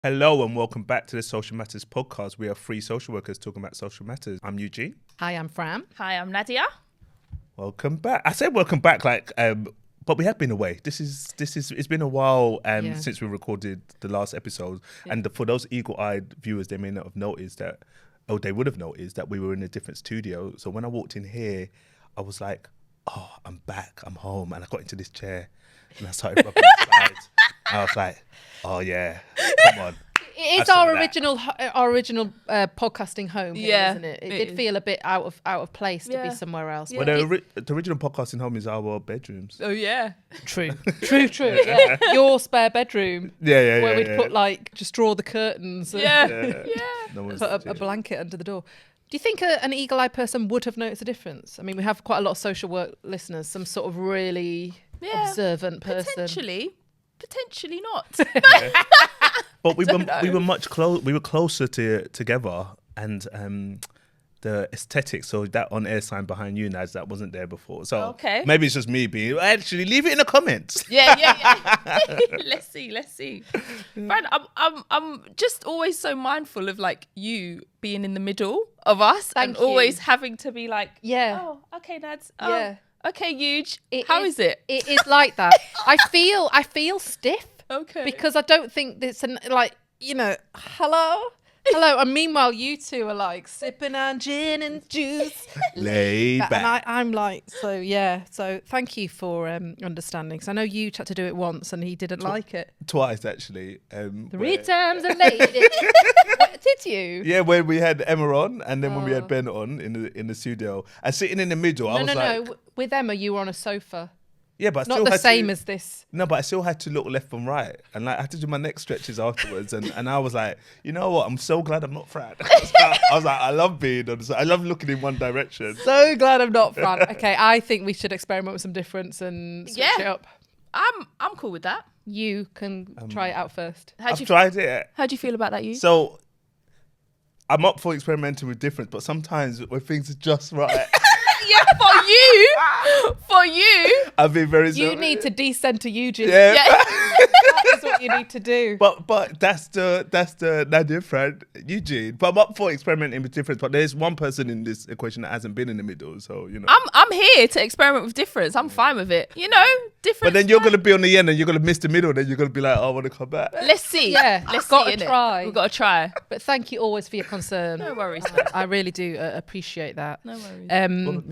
Hello and welcome back to the Social Matters podcast. We are three social workers talking about social matters. I'm Eugene. Hi, I'm Fran. Hi, I'm Nadia. Welcome back. I said welcome back, but we have been away. It's been a while since we recorded the last episode. Yeah. And for those eagle-eyed viewers, they may not have noticed that, or they would have noticed that we were in a different studio. So when I walked in here, I was like, oh, I'm back, I'm home. And I got into this chair and I started rubbing the sides. And I was like, oh yeah, come on. It is our original podcasting home here, isn't it? It did feel a bit out of place to be somewhere else. Yeah. Well, the original podcasting home is our bedrooms. Oh yeah, true. Yeah. Your spare bedroom. Where we'd put just draw the curtains. And put a blanket under the door. Do you think an eagle-eyed person would have noticed a difference? I mean, we have quite a lot of social work listeners. Some sort of really observant person. Potentially not. But we were much closer together, and the aesthetics. So that on-air sign behind you, Naz, that wasn't there before. So maybe it's just me being. Actually, leave it in the comments. Yeah. Let's see. Fran, I'm just always so mindful of you being in the middle of us and always having to be like, oh, okay, Nads. Oh, yeah. Okay, Huge. How is it? It is like that. I feel stiff. Okay. Because I don't think it's hello. And meanwhile, you two are sipping on gin and juice. Laid back. And I'm So thank you for understanding. Because I know you had to do it once and he didn't like it. Twice, actually. 3 times a lady. Did you? Yeah, when we had Emma on and then when we had Ben on in the studio. And sitting in the middle, No. With Emma, you were on a sofa. Yeah, but not the same as this. No, but I still had to look left and right, and I had to do my neck stretches afterwards. And I was like, you know what? I'm so glad I'm not Fran. I was like, I love being on. I love looking in one direction. So glad I'm not Fran. Okay, I think we should experiment with some difference and switch it up. I'm cool with that. You can try it out first. I've tried it. How do you feel about that, you? So I'm up for experimenting with difference, but sometimes when things are just right. Yeah, for you. I've been very. You need to decenter Eugene. Yeah. That is what you need to do. But that's the Nadia, Fran, Eugene. But I'm up for experimenting with difference. But there's one person in this equation that hasn't been in the middle, so you know. I'm here to experiment with difference. I'm fine with it. You know, difference. But then you're gonna be on the end and you're gonna miss the middle. And then you're gonna be like, oh, I want to come back. Let's see. Yeah, let's gotta try. We've got to try. But thank you always for your concern. No worries. I really do appreciate that. No worries.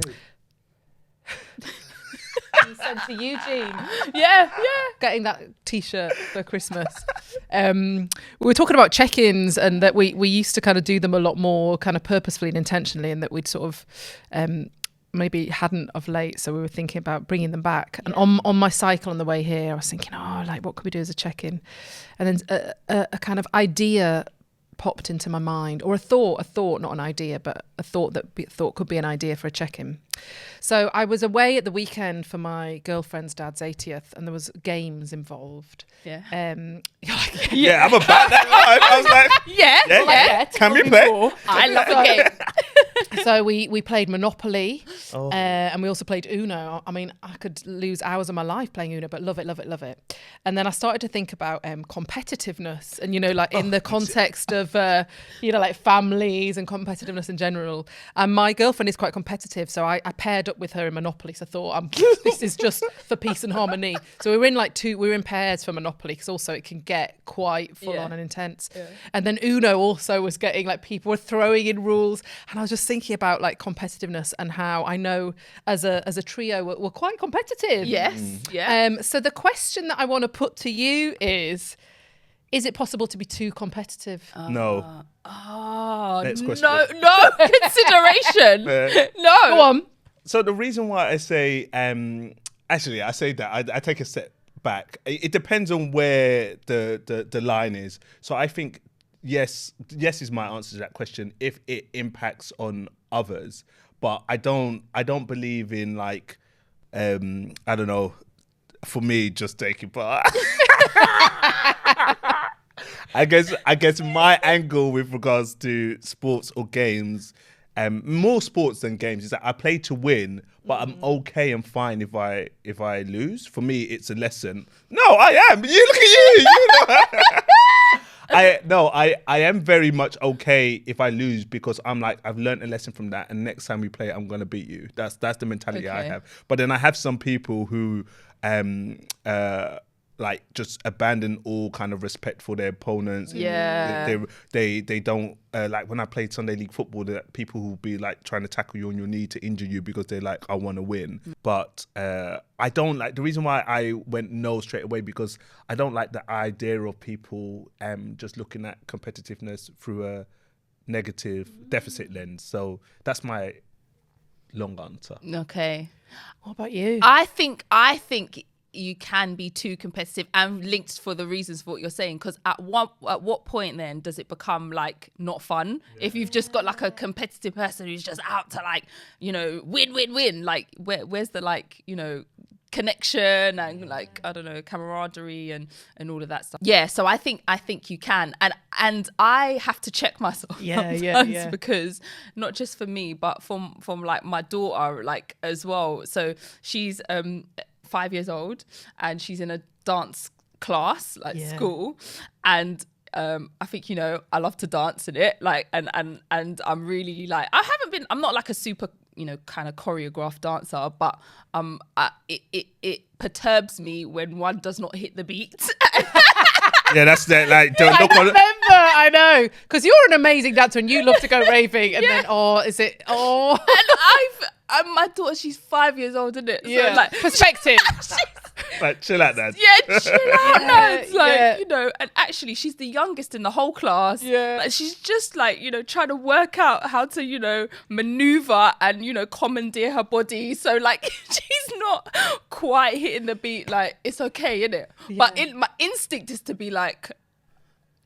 Sent to Eugene. Yeah. Getting that T-shirt for Christmas. We were talking about check-ins and that we used to kind of do them a lot more kind of purposefully and intentionally, and that we'd sort of maybe hadn't of late. So we were thinking about bringing them back. And on my cycle on the way here, I was thinking, what could we do as a check-in? And then a kind of idea popped into my mind, or a thought, not an idea, but a thought thought could be an idea for a check-in. So I was away at the weekend for my girlfriend's dad's 80th, and there was games involved. Yeah. Yeah, I'm about that. I was like, yeah. Can we play? I love the game. So we played Monopoly, and we also played Uno. I mean, I could lose hours of my life playing Uno, but love it. And then I started to think about competitiveness, and in the context of families and competitiveness in general. And my girlfriend is quite competitive, so I paired up with her in Monopoly. So I thought, this is just for peace and harmony. So we were in pairs for Monopoly, because also it can get quite full on and intense. Yeah. And then Uno also was getting people were throwing in rules, and I was just thinking about competitiveness and how I know as a trio we're quite competitive. Yes. Yeah. So the question that I want to put to you is it possible to be too competitive? No. Next question. No consideration. No. Go on. So the reason why I say, actually, I say that I take a step back. It depends on where the line is. So I think yes is my answer to that question if it impacts on others. But I don't believe in I don't know, for me just taking part. I guess my angle with regards to sports or games, more sports than games, is that I play to win, but I'm okay and fine if I lose. For me, it's a lesson. No, I am. You look at you. You know. I am very much okay if I lose because I'm like, I've learned a lesson from that, and next time we play, I'm gonna beat you. That's the mentality I have. But then I have some people who like just abandon all kind of respect for their opponents. Yeah. They don't like when I played Sunday League football, that people who be like trying to tackle you on your knee to injure you because they're like, I want to win. But I don't like, the reason why I went no straight away, because I don't like the idea of people just looking at competitiveness through a negative deficit lens. So that's my long answer. Okay. What about you? I think you can be too competitive, and linked for the reasons for what you're saying, because at what point then does it become like not fun? If you've just got like a competitive person who's just out to like, you know, win, like where's the like, you know, connection and like, I don't know, camaraderie and all of that stuff. Yeah, so I think you can, and I have to check myself sometimes because not just for me but from like my daughter like as well. So she's 5 years old and she's in a dance class like school, and I think, you know, I love to dance in it, like, and I'm really like, I'm not like a super, you know, kind of choreographed dancer, but it perturbs me when one does not hit the beat. Yeah, that's that. Like, I know, because you're an amazing dancer and you love to go raving, and then and my daughter, she's 5 years old, isn't it? So like perspective. Like, chill out, Dad. Yeah, chill out, Dad. Like, you know, and actually she's the youngest in the whole class. Yeah. Like, she's just like, you know, trying to work out how to, you know, maneuver and, you know, commandeer her body. So like she's not quite hitting the beat. Like, it's okay, innit? Yeah. But my instinct is to be like,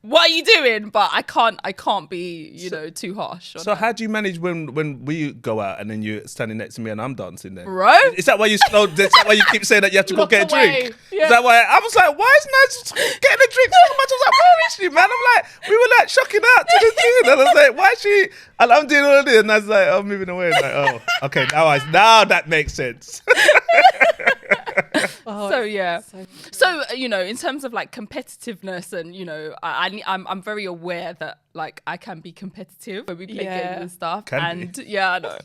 what are you doing? But I can't be, you know, too harsh. So how do you manage when we go out and then you're standing next to me and I'm dancing then? Bro? Is that why you keep saying that you have to go get a drink? Yeah. Is that why I was like, why is Naz getting a drink so much? I was like, where is she, man? I'm like, we were like shocking out to the tune. And I was like, why is she? And I'm doing all of this. And I was like, I'm moving away. Like, oh, okay, now that makes sense. So yeah, so you know, in terms of like competitiveness, and you know, I'm very aware that like I can be competitive when we play games and stuff, I know,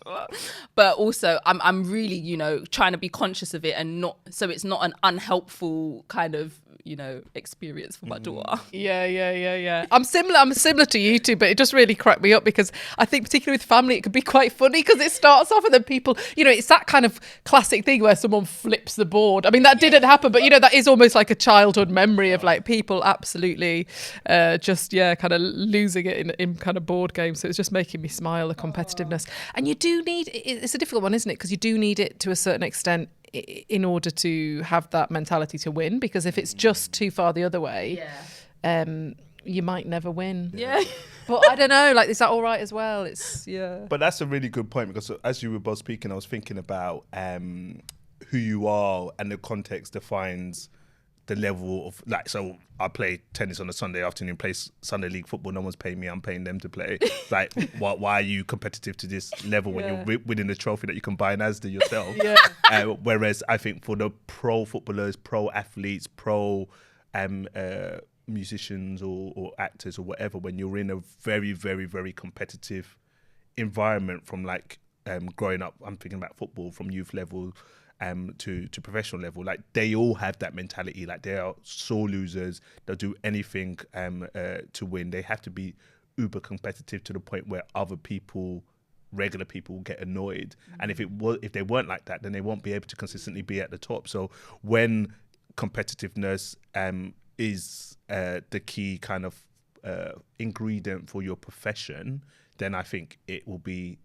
but also I'm really, you know, trying to be conscious of it and not, so it's not an unhelpful kind of, you know, experience for my daughter. Yeah. I'm similar to you two, but it just really cracked me up because I think particularly with family it could be quite funny because it starts off and then people, you know, it's that kind of classic thing where someone flips the board. I mean, that didn't happen, but you know, that is almost like a childhood memory of like people absolutely just kind of losing it in kind of board games. So it's just making me smile, the competitiveness. And you do need, it's a difficult one, isn't it? Because you do need it to a certain extent in order to have that mentality to win, because if it's just too far the other way, you might never win. But I don't know, like, is that all right as well? But that's a really good point, because as you were both speaking, I was thinking about who you are, and the context defines the level of, like, so I play tennis on a Sunday afternoon, play Sunday League football, no one's paying me, I'm paying them to play. Like, why are you competitive to this level when you're winning a trophy that you can buy an Asda yourself? Whereas I think for the pro footballers, pro athletes, pro musicians or actors or whatever, when you're in a very, very, very competitive environment from like growing up, I'm thinking about football from youth level to professional level, like they all have that mentality, like they are sore losers, they'll do anything to win. They have to be uber competitive to the point where other people, regular people, will get annoyed. And if they weren't like that, then they won't be able to consistently be at the top. So when competitiveness is the key kind of ingredient for your profession, then I think it will be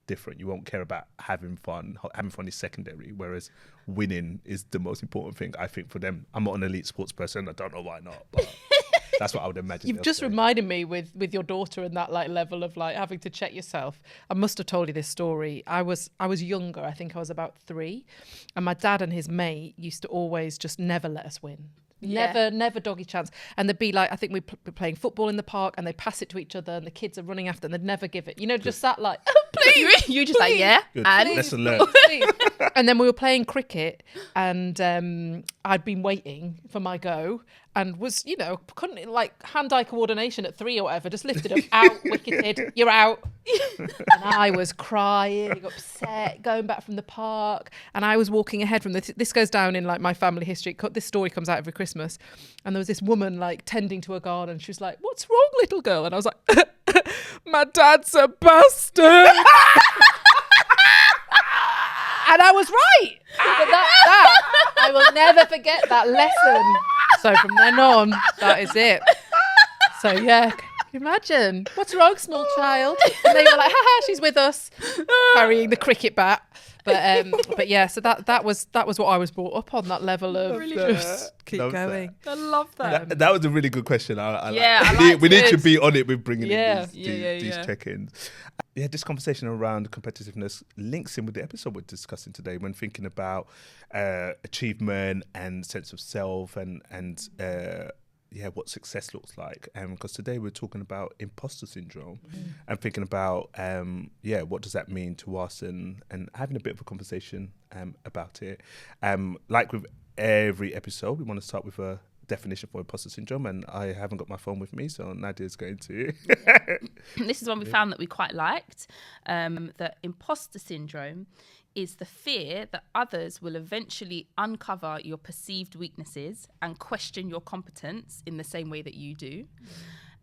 different. You won't care about having fun. Having fun is secondary, whereas winning is the most important thing, I think, for them. I'm not an elite sports person. I don't know why not, but that's what I would imagine. You've just reminded me with your daughter and that like level of like having to check yourself. I must have told you this story. I was younger. I think I was about 3, and my dad and his mate used to always just never let us win. Never doggy chance. And they'd be like, I think we'd be playing football in the park and they'd pass it to each other and the kids are running after and they'd never give it. You know, just that like, oh, please. You just please. Like, yeah. Good. And lesson learned. And then we were playing cricket, and I'd been waiting for my go, and was, couldn't, like, hand-eye coordination at 3 or whatever, just lifted up, out, wicketed, you're out. And I was crying, upset, going back from the park, and I was walking ahead from this goes down in, like, my family history. This story comes out every Christmas, and there was this woman, like, tending to a garden. She was like, "What's wrong, little girl?" And I was like, "My dad's a bastard." And I was right. But that I will never forget that lesson. So from then on, that is it. So yeah, can you imagine? "What's wrong, small child?" And they were like, "Ha, she's with us," carrying the cricket bat. But yeah, so that was what I was brought up on, that level of just keep going. I love that. That was a really good question. We need to be on it with bringing in these check-ins. Yeah, this conversation around competitiveness links in with the episode we're discussing today when thinking about achievement and sense of self and what success looks like. Because today we're talking about imposter syndrome and thinking about what does that mean to us and having a bit of a conversation about it. Like with every episode, we want to start with a definition for imposter syndrome, and I haven't got my phone with me, so Nadia's going to. This is one we found that we quite liked. That imposter syndrome is the fear that others will eventually uncover your perceived weaknesses and question your competence in the same way that you do.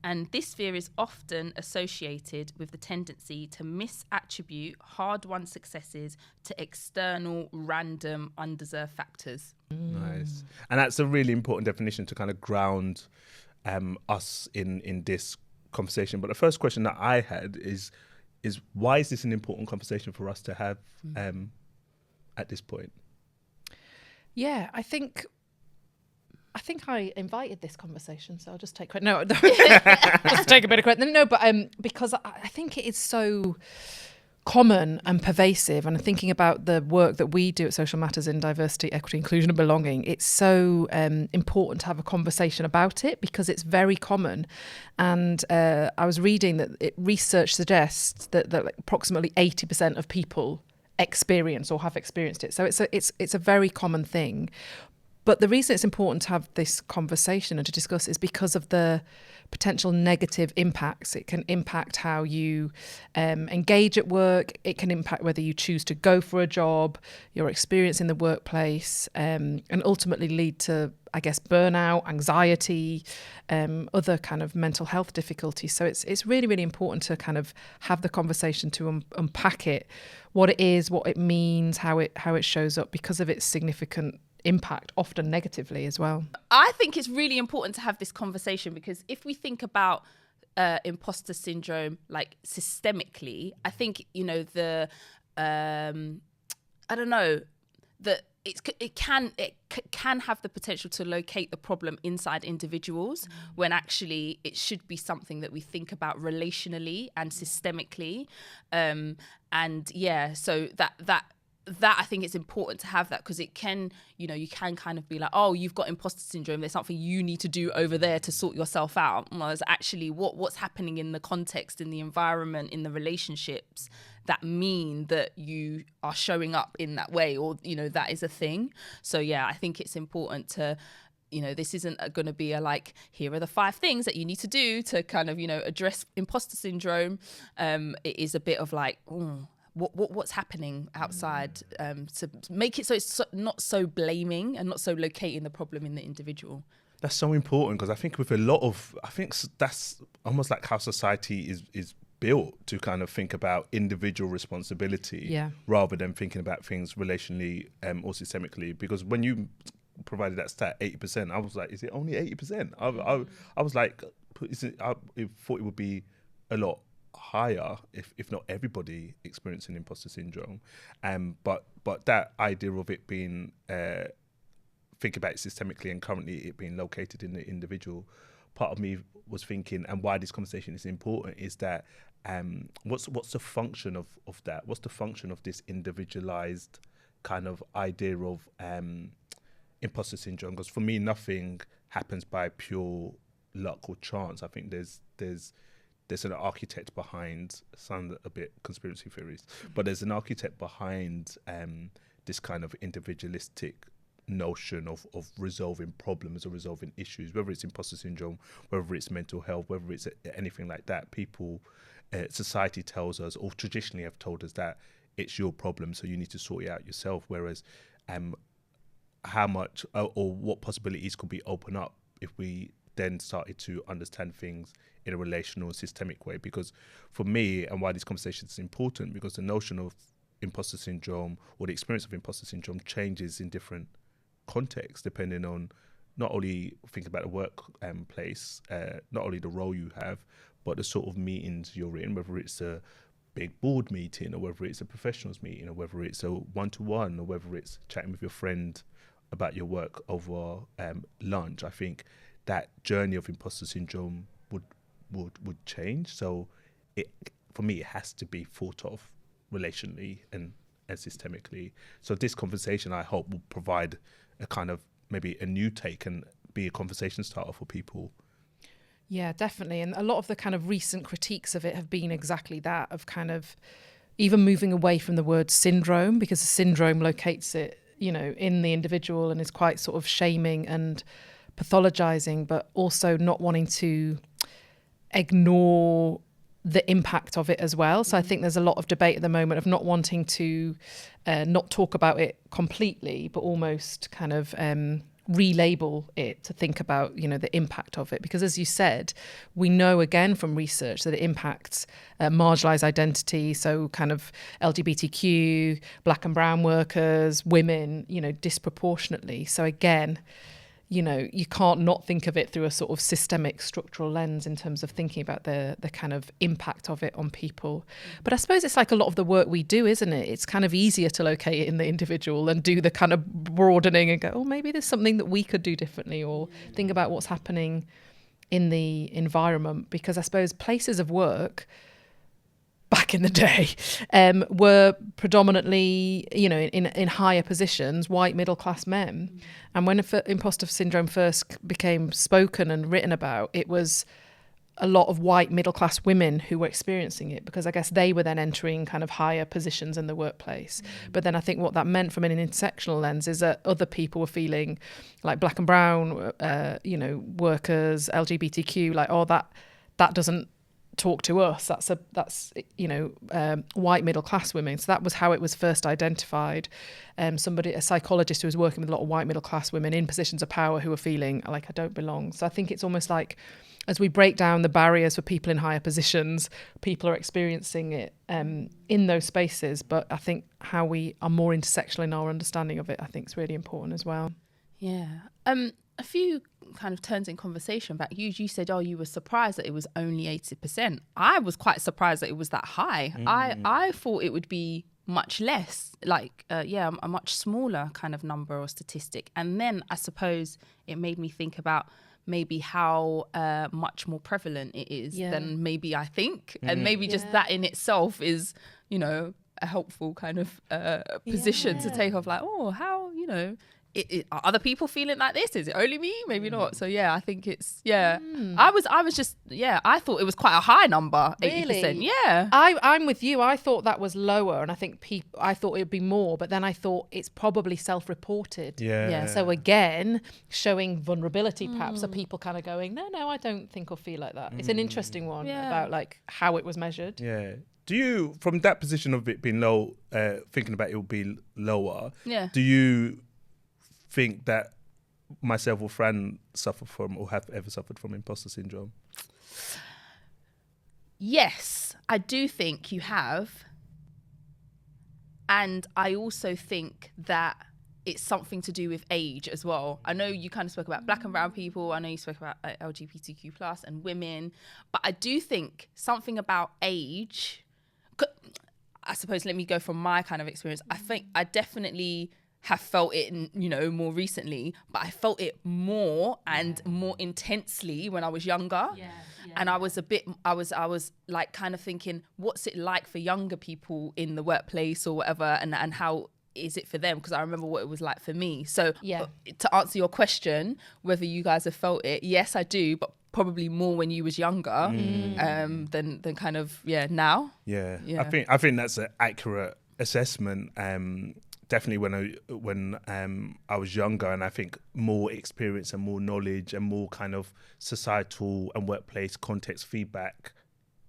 And this fear is often associated with the tendency to misattribute hard-won successes to external, random, undeserved factors. Nice. And that's a really important definition to kind of ground us in this conversation. But the first question that I had is why is this an important conversation for us to have at this point? Yeah, I think I invited this conversation, so I'll just take credit. No, just take a bit of credit. No, but because I think it is so common and pervasive, and thinking about the work that we do at Social Matters in diversity, equity, inclusion and belonging, it's so important to have a conversation about it because it's very common. And I was reading that research suggests that like approximately 80% of people experience or have experienced it. So it's a very common thing. But the reason it's important to have this conversation and to discuss is because of the potential negative impacts. It can impact how you engage at work. It can impact whether you choose to go for a job, your experience in the workplace, and ultimately lead to, I guess, burnout, anxiety, other kind of mental health difficulties. So it's really, really important to kind of have the conversation to unpack it, what it is, what it means, how it shows up because of its significant impact, often negatively as well. I think it's really important to have this conversation because if we think about imposter syndrome like systemically, I think that it can have the potential to locate the problem inside individuals when actually it should be something that we think about relationally and systemically, so that I think it's important to have that because it can, you can kind of be like, oh, you've got imposter syndrome. There's something you need to do over there to sort yourself out. Whereas actually what's happening in the context, in the environment, in the relationships that mean that you are showing up in that way or, that is a thing. So, yeah, I think it's important to, this isn't going to be a like, here are the 5 things that you need to do to kind of, address imposter syndrome. It is a bit of like, what's happening outside to make it so it's not so blaming and not so locating the problem in the individual. That's so important because I think with that's almost like how society is built to kind of think about individual responsibility rather than thinking about things relationally or systemically. Because when you provided that stat 80%, I was like, is it only 80%? I was like, I thought it would be a lot higher if not everybody experiencing imposter syndrome, but that idea of it being think about it systemically and currently it being located in the individual, part of me was thinking, and why this conversation is important is that what's the function of that? What's the function of this individualized kind of idea of imposter syndrome? Because for me, nothing happens by pure luck or chance. I think there's an architect behind, sound a bit conspiracy theories, but there's an architect behind this kind of individualistic notion of resolving problems or resolving issues, whether it's imposter syndrome, whether it's mental health, whether it's anything like that. People, society tells us, or traditionally have told us, that it's your problem, so you need to sort it out yourself. Whereas how much or what possibilities could be open up if we then started to understand things in a relational, systemic way? Because for me, and why this conversation is important, because the notion of imposter syndrome or the experience of imposter syndrome changes in different contexts, depending on not only think about the workplace, not only the role you have, but the sort of meetings you're in, whether it's a big board meeting or whether it's a professionals meeting or whether it's a one-to-one or whether it's chatting with your friend about your work over lunch. I think that journey of imposter syndrome would change. So for me, it has to be thought of relationally and systemically. So this conversation, I hope, will provide a kind of maybe a new take and be a conversation starter for people. Yeah, definitely. And a lot of the kind of recent critiques of it have been exactly that, of kind of even moving away from the word syndrome, because the syndrome locates it, in the individual and is quite sort of shaming and pathologizing, but also not wanting to ignore the impact of it as well. So I think there's a lot of debate at the moment of not wanting to not talk about it completely, but almost kind of relabel it to think about, the impact of it. Because as you said, we know again from research that it impacts marginalised identity, so kind of LGBTQ, black and brown workers, women, disproportionately. So again, you can't not think of it through a sort of systemic structural lens in terms of thinking about the kind of impact of it on people. But I suppose it's like a lot of the work we do, isn't it? It's kind of easier to locate it in the individual and do the kind of broadening and go, oh, maybe there's something that we could do differently, or think about what's happening in the environment. Because I suppose places of work back in the day were predominantly, in higher positions, white middle-class men. And when imposter syndrome first became spoken and written about, it was a lot of white middle-class women who were experiencing it, because I guess they were then entering kind of higher positions in the workplace. But then I think what that meant from an intersectional lens is that other people were feeling like black and brown, workers, LGBTQ, like, oh, that doesn't talk to us, that's white middle class women. So that was how it was first identified. A psychologist who was working with a lot of white middle class women in positions of power who were feeling like, I don't belong. So I think it's almost like, as we break down the barriers for people in higher positions, people are experiencing it in those spaces. But I think how we are more intersectional in our understanding of it, I think, is really important as well. Yeah. A few kind of turns in conversation back. You said, you were surprised that it was only 80%. I was quite surprised that it was that high. I thought it would be much less, like a much smaller kind of number or statistic. And then I suppose it made me think about maybe how much more prevalent it is than maybe I think. And maybe just that in itself is, a helpful kind of position to take off, like, how, are other people feeling like this? Is it only me? Maybe not. So I think it's I was just I thought it was quite a high number, 80%. Really? Yeah. I'm with you. I thought that was lower, and I think I thought it'd be more, but then I thought it's probably self-reported. Yeah. So again, showing vulnerability perhaps, so people kind of going, no, I don't think or feel like that. It's an interesting one about like how it was measured. Yeah. Do you, from that position of it being low, thinking about it will be lower, do you think that myself or Fran suffer from or have ever suffered from imposter syndrome? Yes, I do think you have. And I also think that it's something to do with age as well. I know you kind of spoke about black and brown people. I know you spoke about LGBTQ plus and women. But I do think something about age, I suppose, let me go from my kind of experience. I think I definitely have felt it, more recently, but I felt it more and more intensely when I was younger. And I was I was like kind of thinking, what's it like for younger people in the workplace or whatever, and how is it for them? Because I remember what it was like for me. So to answer your question, whether you guys have felt it, yes, I do, but probably more when you was younger than kind of now. I think that's an accurate assessment. definitely when I was younger, and I think more experience and more knowledge and more kind of societal and workplace context feedback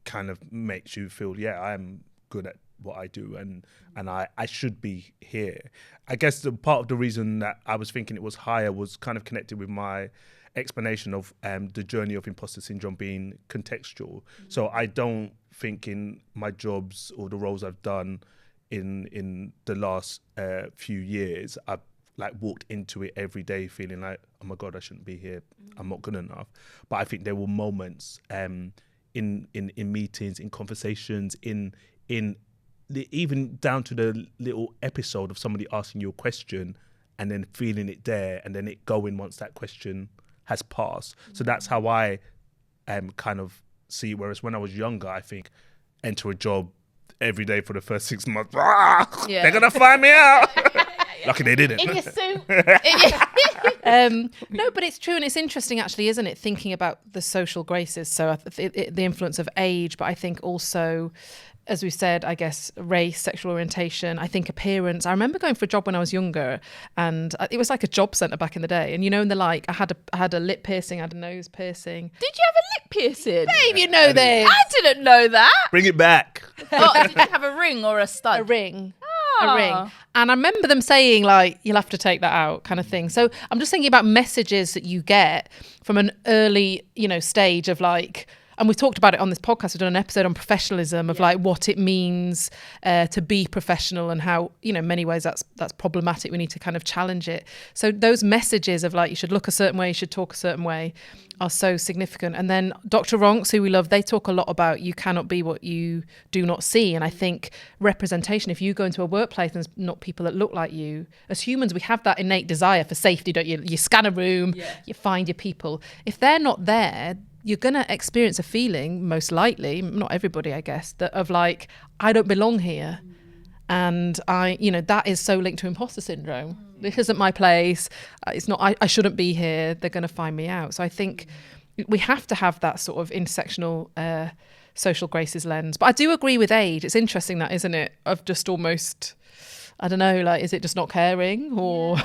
kind of makes you feel, yeah, I'm good at what I do, and I should be here. I guess the part of the reason that I was thinking it was higher was kind of connected with my explanation of the journey of imposter syndrome being contextual. So I don't think in my jobs or the roles I've done in the last few years, I've like walked into it every day feeling like, oh my God, I shouldn't be here. I'm not good enough. But I think there were moments in meetings, in conversations, in even down to the little episode of somebody asking you a question and then feeling it there and then it going once that question has passed. So that's how I kind of see. Whereas when I was younger, I think enter a job every day for the first 6 months. They're gonna find me out. Lucky they didn't. In your suit. No, but it's true, and it's interesting actually, isn't it, thinking about the social graces, so the influence of age, but I think also, as we said, I guess race, sexual orientation, I think appearance. I remember going for a job when I was younger, and it was like a job centre back in the day, and in the I had a lip piercing, I had a nose piercing. Did you have a lip piercing? Babe, you know this. I didn't know that. Bring it back. Oh, did you have a ring or a stud? A ring. A ring. And I remember them saying like, you'll have to take that out kind of thing. So I'm just thinking about messages that you get from an early, stage of like, and we've talked about it on this podcast. We've done an episode on professionalism of like what it means to be professional and how, in many ways that's problematic. We need to kind of challenge it. So those messages of like, you should look a certain way, you should talk a certain way are so significant. And then Dr. Ronks, who we love, they talk a lot about you cannot be what you do not see. And I think representation, if you go into a workplace and there's not people that look like you, as humans, we have that innate desire for safety, don't you? You scan a room, you find your people. If they're not there, you're going to experience a feeling, most likely, not everybody, I guess, that of like, I don't belong here. And that is so linked to imposter syndrome. This isn't my place. It's not, I shouldn't be here. They're going to find me out. So I think we have to have that sort of intersectional social graces lens. But I do agree with age. It's interesting that, isn't it? Of just almost, I don't know, like, is it just not caring or,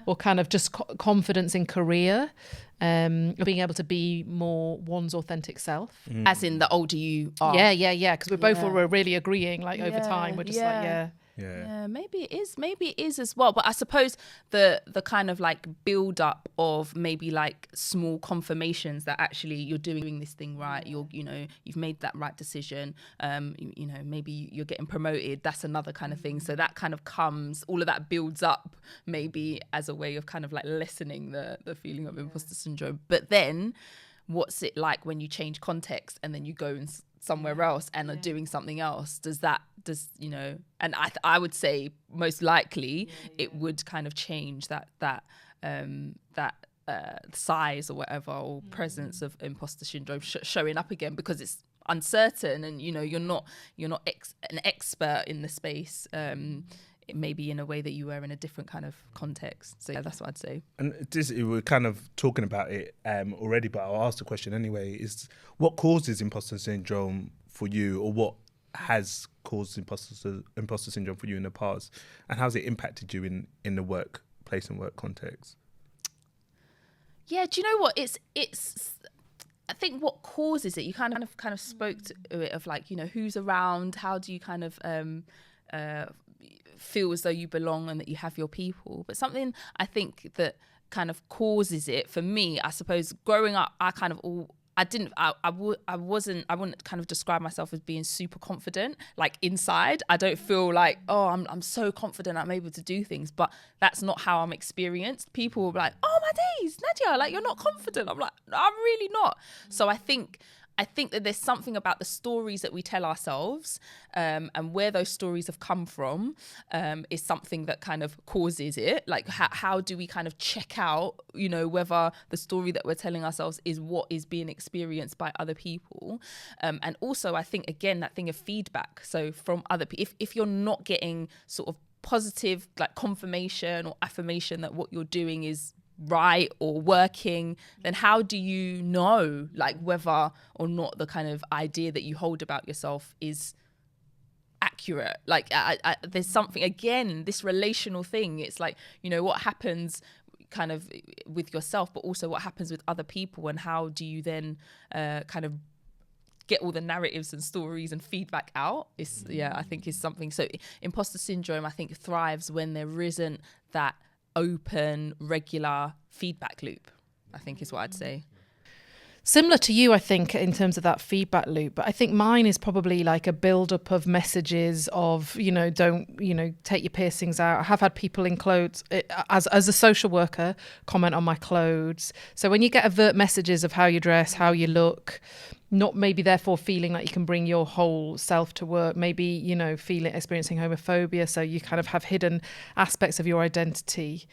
or kind of just confidence in career? Being able to be more one's authentic self. As in the older you are. Yeah. Because we're both were really agreeing, like over time, we're just like, Yeah, maybe it is as well. But I suppose the kind of like build up of maybe like small confirmations that actually you're doing this thing right. You've made that right decision. Maybe you're getting promoted. That's another kind of thing. So that kind of comes, all of that builds up maybe as a way of kind of like lessening the feeling of imposter syndrome. But then what's it like when you change context and then you go and somewhere else and are doing something else? And I would say most likely it would kind of change that size or whatever, or presence of imposter syndrome showing up again, because it's uncertain and you're not an expert in the space, maybe in a way that you were in a different kind of context. So that's what I'd say. And we're kind of talking about it already, but I'll ask the question anyway, is what causes imposter syndrome for you, or what has caused imposter syndrome for you in the past, and how's it impacted you in the workplace and work context? Yeah, do you know what, it's I think what causes it, you kind of spoke to it of like, who's around, how do you kind of feel as though you belong and that you have your people. But something I think that kind of causes it for me, I suppose, growing up, I wouldn't kind of describe myself as being super confident. Like inside, I don't feel like, oh, I'm so confident I'm able to do things, but that's not how I'm experienced. People will be like, oh my days, Nadia, like you're not confident. I'm like, no, I'm really not. So I think that there's something about the stories that we tell ourselves, and where those stories have come from, is something that kind of causes it. Like how do we kind of check out, whether the story that we're telling ourselves is what is being experienced by other people. And also I think, again, that thing of feedback. So from other people, if you're not getting sort of positive like confirmation or affirmation that what you're doing is right or working, then how do you know like whether or not the kind of idea that you hold about yourself is accurate accurate. Like there's something, again, this relational thing. It's like, you know, what happens kind of with yourself, but also what happens with other people, and how do you then kind of get all the narratives and stories and feedback out. It's, I think is something. So imposter syndrome, I think, thrives when there isn't that open, regular feedback loop, I think is what I'd say. Similar to you, I think, in terms of that feedback loop, but I think mine is probably like a build-up of messages of, you know, don't, you know, take your piercings out. I have had people in clothes, as a social worker, comment on my clothes. So when you get overt messages of how you dress, how you look, not maybe therefore feeling like you can bring your whole self to work, maybe, you know, experiencing homophobia, so you kind of have hidden aspects of your identity.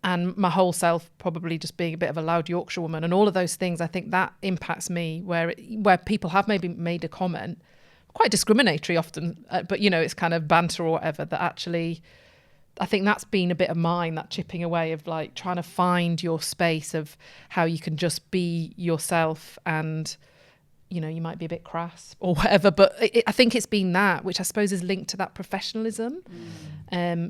And my whole self probably just being a bit of a loud Yorkshire woman, and all of those things, I think that impacts me, where people have maybe made a comment, quite discriminatory often, but, you know, it's kind of banter or whatever, that actually, I think that's been a bit of mine, that chipping away of like trying to find your space of how you can just be yourself, and, you know, you might be a bit crass or whatever, but I think it's been that, which I suppose is linked to that professionalism.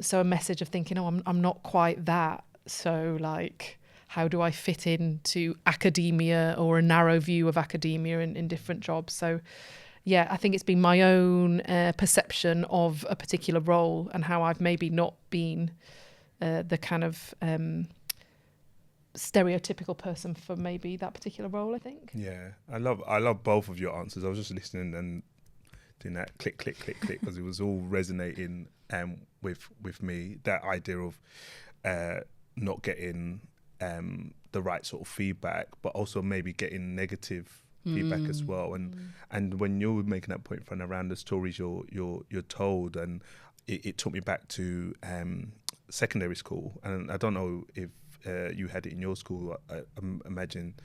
So a message of thinking, oh, I'm not quite that. So like, how do I fit into academia, or a narrow view of academia in different jobs? So yeah, I think it's been my own perception of a particular role, and how I've maybe not been the kind of stereotypical person for maybe that particular role, I think. Yeah, I love both of your answers. I was just listening and doing that click, click, click, click, because it was all resonating with me, that idea of not getting the right sort of feedback, but also maybe getting negative feedback as well. And when you were making that point, Fran, around the stories you're told, and it took me back to secondary school. And I don't know if you had it in your school. I imagine.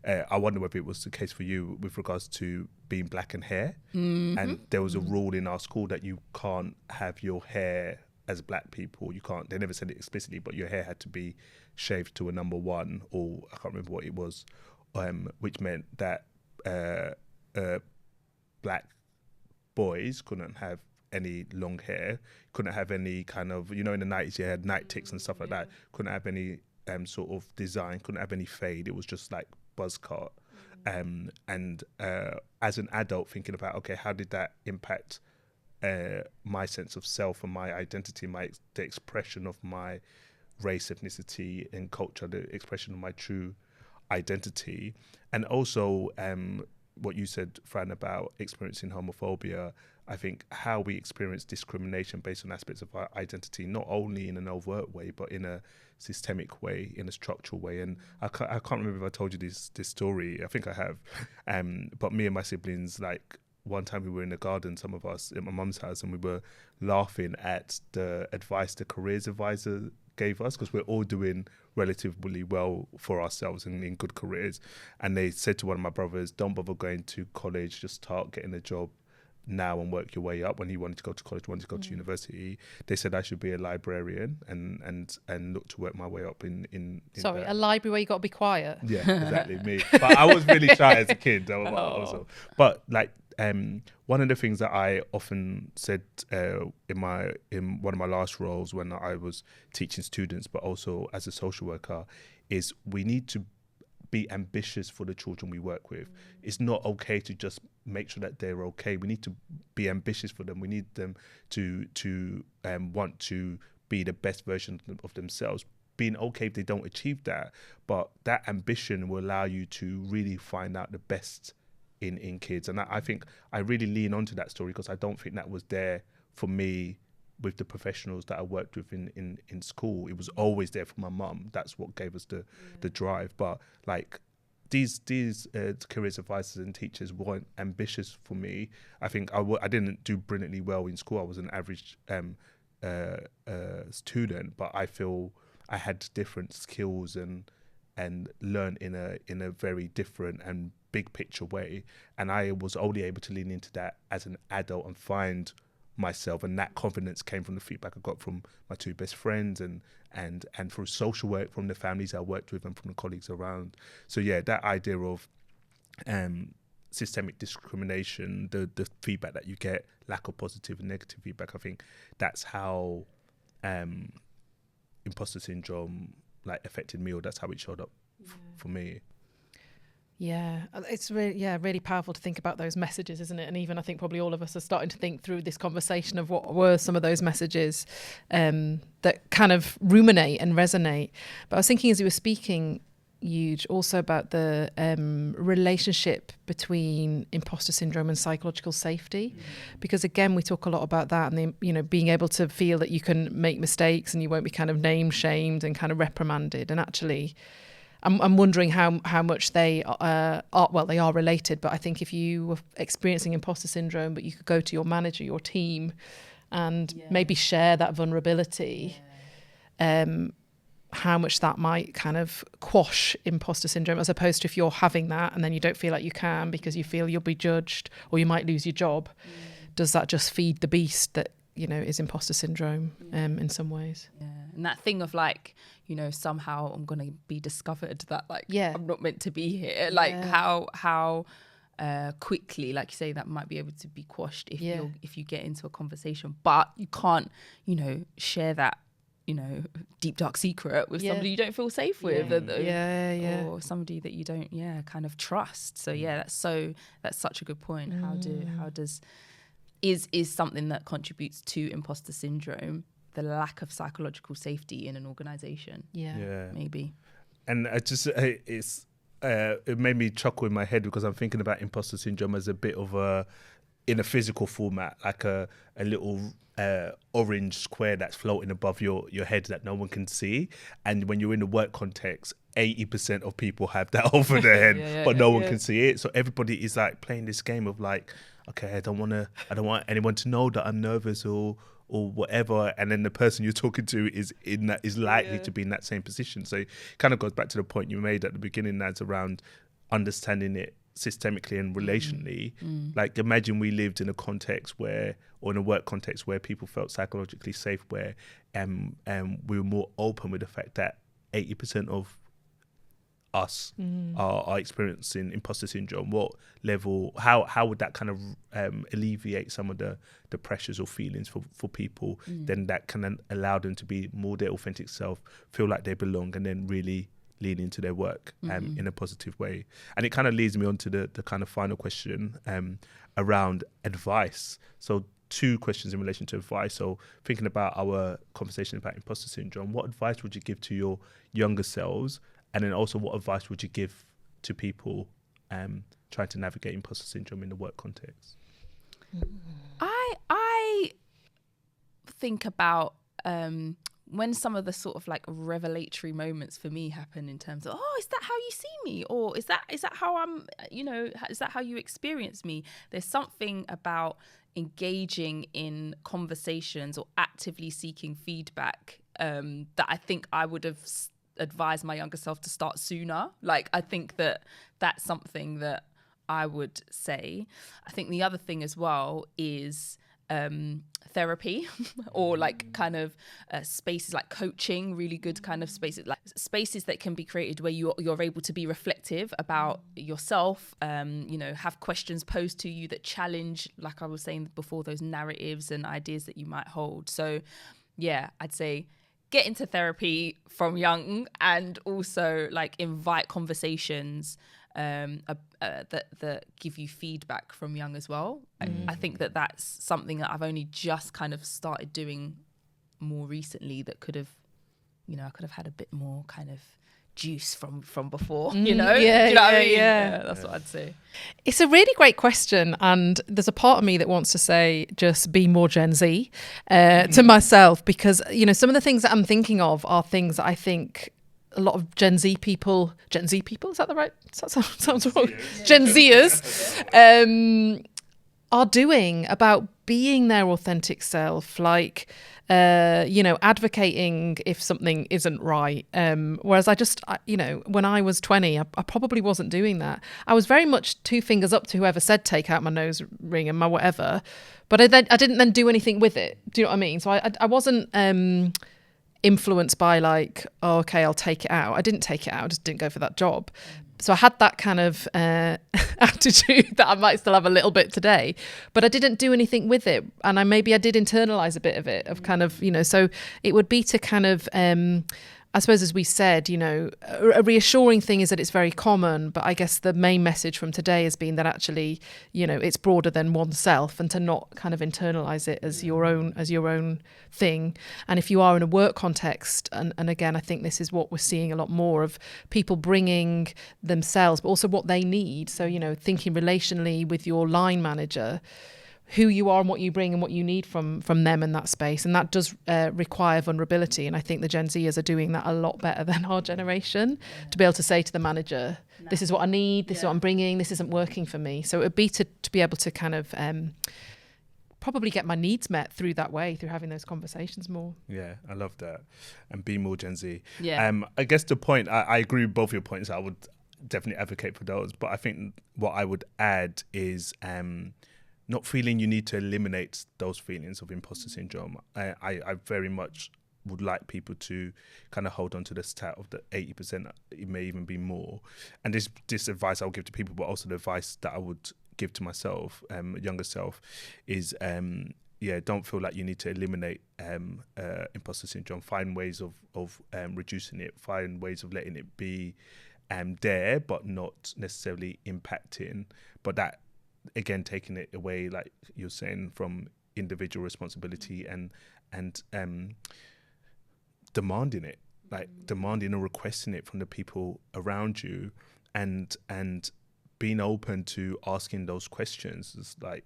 I wonder whether it was the case for you with regards to being black and hair. And there was a rule in our school that you can't have your hair, as black people, you can't, they never said it explicitly, but your hair had to be shaved to a number 1, or I can't remember what it was, which meant that black boys couldn't have any long hair, couldn't have any kind of, you know, in the 90s you had night ticks and stuff like that, couldn't have any sort of design, couldn't have any fade, it was just like buzz cut. And as an adult, thinking about, okay, how did that impact my sense of self and my identity, the expression of my race, ethnicity and culture, the expression of my true identity. And also what you said, Fran, about experiencing homophobia, I think how we experience discrimination based on aspects of our identity, not only in an overt way, but in a systemic way, in a structural way. And I can't remember if I told you this story, I think I have, but me and my siblings, like, one time we were in the garden, some of us, at my mum's house, and we were laughing at the advice the careers advisor gave us, because we're all doing relatively well for ourselves and in good careers. And they said to one of my brothers, don't bother going to college, just start getting a job now and work your way up. When he wanted to go to college, wanted to go to university, they said I should be a librarian and look to work my way up in Sorry, a library where you got to be quiet? Yeah, exactly, me. But I was really shy as a kid. But like, one of the things that I often said in one of my last roles when I was teaching students, but also as a social worker, is we need to be ambitious for the children we work with. It's not okay to just make sure that they're okay. We need to be ambitious for them. We need them to want to be the best version of themselves. Being okay if they don't achieve that, but that ambition will allow you to really find out the best in kids. And I think I really lean onto that story, because I don't think that was there for me with the professionals that I worked with in school. It was always there for my mum. That's what gave us the drive. But like these careers advisors and teachers weren't ambitious for me. I think I didn't do brilliantly well in school. I was an average student, but I feel I had different skills and learn in a very different and big picture way. And I was only able to lean into that as an adult and find myself, and that confidence came from the feedback I got from my 2 best friends and through social work, from the families I worked with and from the colleagues around. So yeah, that idea of systemic discrimination, the feedback that you get, lack of positive and negative feedback. I think that's how imposter syndrome like affected me, or that's how it showed up for me. Yeah, it's really powerful to think about those messages, isn't it? And even I think probably all of us are starting to think through this conversation of what were some of those messages that kind of ruminate and resonate. But I was thinking as you were speaking, Yuge, also about the relationship between imposter syndrome and psychological safety, because again we talk a lot about that, and being able to feel that you can make mistakes and you won't be kind of name shamed and kind of reprimanded. And actually I'm wondering how much they are related, but I think if you were experiencing imposter syndrome but you could go to your manager, your team, and maybe share that vulnerability, how much that might kind of quash imposter syndrome, as opposed to if you're having that and then you don't feel like you can because you feel you'll be judged or you might lose your job. Does that just feed the beast that is imposter syndrome in some ways? And that thing of like, somehow I'm going to be discovered that I'm not meant to be here. How quickly, like you say, that might be able to be quashed if you get into a conversation, but you can't, share that, deep dark secret with somebody you don't feel safe with, or somebody that you don't, kind of trust. So that's such a good point. Is something that contributes to imposter syndrome the lack of psychological safety in an organization? Maybe. And it made me chuckle in my head because I'm thinking about imposter syndrome as a bit of in a physical format, like a little orange square that's floating above your head that no one can see. And when you're in a work context, 80% of people have that over their head, but no one can see it. So everybody is like playing this game of like, okay, I don't want anyone to know that I'm nervous or whatever. And then the person you're talking to is likely to be in that same position. So it kind of goes back to the point you made at the beginning, that's around understanding it systemically and relationally. Like imagine we lived in a context or in a work context where people felt psychologically safe, where we were more open with the fact that 80% of us are experiencing imposter syndrome. What level, how would that kind of alleviate some of the pressures or feelings for people? Then that can allow them to be more their authentic self, feel like they belong, and then really lean into their work in a positive way. And it kind of leads me on to the kind of final question around advice. So 2 questions in relation to advice. So thinking about our conversation about imposter syndrome, what advice would you give to your younger selves? And then also, what advice would you give to people trying to navigate imposter syndrome in the work context? I think about when some of the sort of like revelatory moments for me happen in terms of, is that how you see me? Or is that how I'm, is that how you experience me? There's something about engaging in conversations or actively seeking feedback that I think I would have advise my younger self to start sooner. Like, I think that's something that I would say. I think the other thing as well is therapy or like kind of spaces like coaching, really good kind of spaces, like spaces that can be created where you're able to be reflective about yourself, have questions posed to you that challenge, like I was saying before, those narratives and ideas that you might hold. So I'd say get into therapy from young, and also like invite conversations that give you feedback from young as well. I think that's something that I've only just kind of started doing more recently that could have, I could have had a bit more kind of juice from before, you know? Yeah, that's what I'd say. It's a really great question, and there's a part of me that wants to say just be more Gen Z to myself, because some of the things that I'm thinking of are things that I think a lot of Gen Z people, is that the right, that sounds wrong, Gen Zers are doing about being their authentic self, like advocating if something isn't right. Whereas when I was 20, I probably wasn't doing that. I was very much 2 fingers up to whoever said take out my nose ring and my whatever, but I didn't then do anything with it. Do you know what I mean? So I wasn't influenced by like, oh, okay, I'll take it out. I didn't take it out. I just didn't go for that job. So I had that kind of attitude that I might still have a little bit today, but I didn't do anything with it. And maybe I did internalize a bit of it, of kind of, so it would be to kind of, I suppose, as we said, a reassuring thing is that it's very common, but I guess the main message from today has been that actually, it's broader than oneself, and to not kind of internalize it as your own thing. And if you are in a work context, and again, I think this is what we're seeing a lot more of, people bringing themselves, but also what they need. So, thinking relationally with your line manager, who you are and what you bring and what you need from them in that space. And that does require vulnerability. And I think the Gen Zers are doing that a lot better than our generation, to be able to say to the manager, this is what I need, this is what I'm bringing, this isn't working for me. So it would be to be able to kind of probably get my needs met through that way, through having those conversations more. Yeah, I love that. And be more Gen Z. Yeah. I guess the point, I agree with both your points. I would definitely advocate for those. But I think what I would add is... not feeling you need to eliminate those feelings of imposter syndrome. I very much would like people to kind of hold on to the stat of the 80%. It may even be more. And this advice I'll give to people, but also the advice that I would give to myself, younger self, is don't feel like you need to eliminate imposter syndrome. Find ways of reducing it. Find ways of letting it be there, but not necessarily impacting. But that, again, taking it away, like you're saying, from individual responsibility and demanding it, like demanding or requesting it from the people around you, and being open to asking those questions. It's like,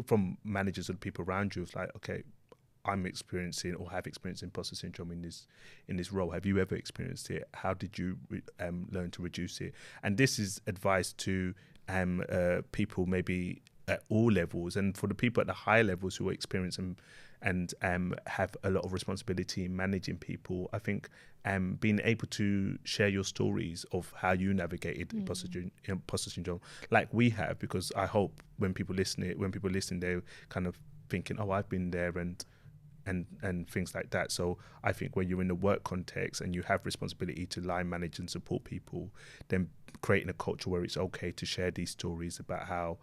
from managers and people around you, it's like, okay, I'm experiencing or have experienced imposter syndrome in this role. Have you ever experienced it? How did you learn to reduce it? And this is advice to people maybe at all levels, and for the people at the high levels who are experiencing and have a lot of responsibility in managing people. I think being able to share your stories of how you navigated imposter syndrome, like we have, because I hope when people listen, they're kind of thinking, oh, I've been there, and things like that. So I think when you're in the work context and you have responsibility to line manage and support people, then creating a culture where it's okay to share these stories about how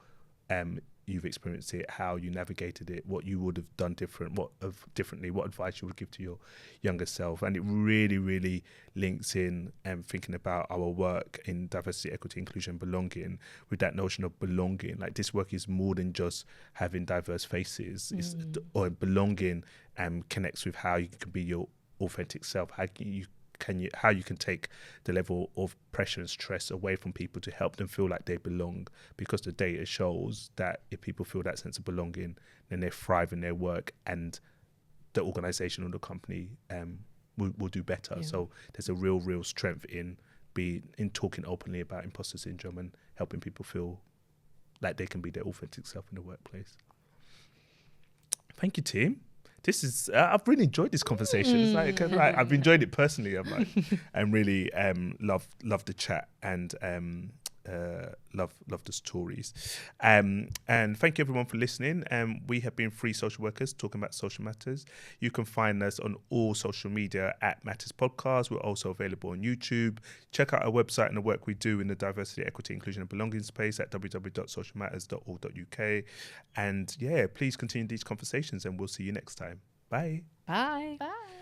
you've experienced it, how you navigated it, what you would have done differently, what advice you would give to your younger self. And it really, really links in thinking about our work in diversity, equity, inclusion, belonging, with that notion of belonging. Like, this work is more than just having diverse faces. Or belonging connects with how you can be your authentic self, how you can take the level of pressure and stress away from people to help them feel like they belong, because the data shows that if people feel that sense of belonging, then they thrive in their work, and the organization or the company will do better. Yeah. So there's a real strength in talking openly about imposter syndrome and helping people feel like they can be their authentic self in the workplace. Thank you, team. This is I've really enjoyed this conversation. It's like I've enjoyed it personally. I'm really love the chat and love the stories. And thank you everyone for listening. We have been 3 social workers talking about social matters. You can find us on all social media at Matters Podcast. We're also available on YouTube. Check out our website and the work we do in the diversity, equity, inclusion and belonging space at www.socialmatters.org.uk. And please continue these conversations, and we'll see you next time. Bye. Bye. Bye.